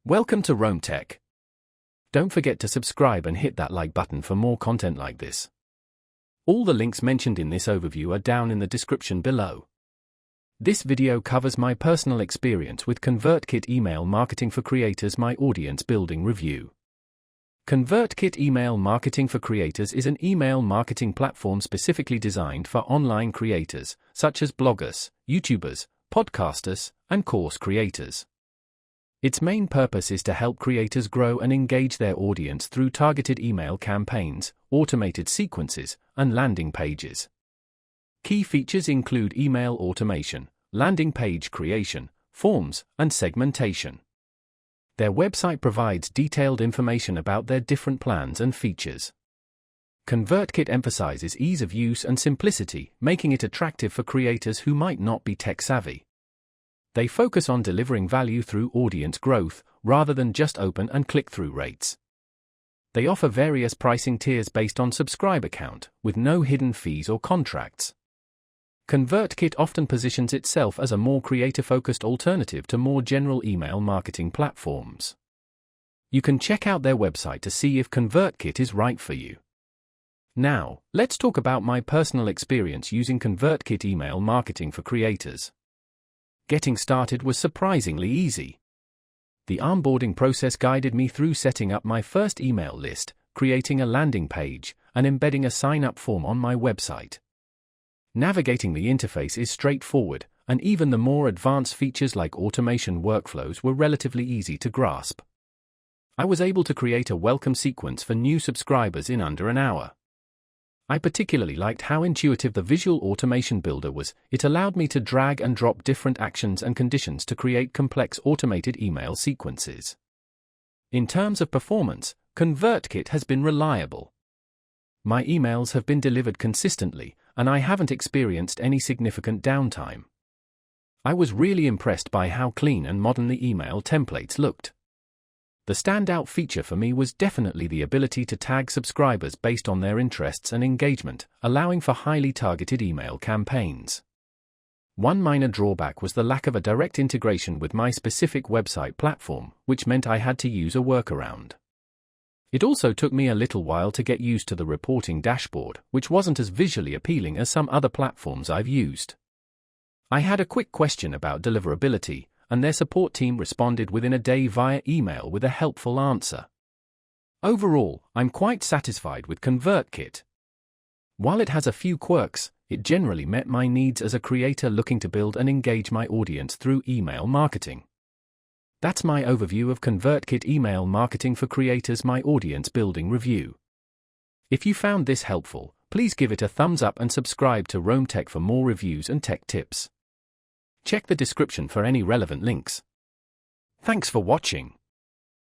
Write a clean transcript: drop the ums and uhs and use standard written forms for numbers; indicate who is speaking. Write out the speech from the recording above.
Speaker 1: Welcome to Rome Tech. Don't forget to subscribe and hit that like button for more content like this. All the links mentioned in this overview are down in the description below. This video covers my personal experience with ConvertKit Email Marketing for Creators, my audience building review. ConvertKit Email Marketing for Creators is an email marketing platform specifically designed for online creators, such as bloggers, YouTubers, podcasters, and course creators. Its main purpose is to help creators grow and engage their audience through targeted email campaigns, automated sequences, and landing pages. Key features include email automation, landing page creation, forms, and segmentation. Their website provides detailed information about their different plans and features. ConvertKit emphasizes ease of use and simplicity, making it attractive for creators who might not be tech-savvy. They focus on delivering value through audience growth, rather than just open and click-through rates. They offer various pricing tiers based on subscriber count, with no hidden fees or contracts. ConvertKit often positions itself as a more creator-focused alternative to more general email marketing platforms. You can check out their website to see if ConvertKit is right for you. Now, let's talk about my personal experience using ConvertKit Email Marketing for Creators. Getting started was surprisingly easy. The onboarding process guided me through setting up my first email list, creating a landing page, and embedding a sign-up form on my website. Navigating the interface is straightforward, and even the more advanced features like automation workflows were relatively easy to grasp. I was able to create a welcome sequence for new subscribers in under an hour. I particularly liked how intuitive the visual automation builder was. It allowed me to drag and drop different actions and conditions to create complex automated email sequences. In terms of performance, ConvertKit has been reliable. My emails have been delivered consistently, and I haven't experienced any significant downtime. I was really impressed by how clean and modern the email templates looked. The standout feature for me was definitely the ability to tag subscribers based on their interests and engagement, allowing for highly targeted email campaigns. One minor drawback was the lack of a direct integration with my specific website platform, which meant I had to use a workaround. It also took me a little while to get used to the reporting dashboard, which wasn't as visually appealing as some other platforms I've used. I had a quick question about deliverability, and their support team responded within a day via email with a helpful answer. Overall, I'm quite satisfied with ConvertKit. While it has a few quirks, it generally met my needs as a creator looking to build and engage my audience through email marketing. That's my overview of ConvertKit Email Marketing for Creators, my audience building review. If you found this helpful, please give it a thumbs up and subscribe to Rome Tech for more reviews and tech tips. Check the description for any relevant links. Thanks for watching.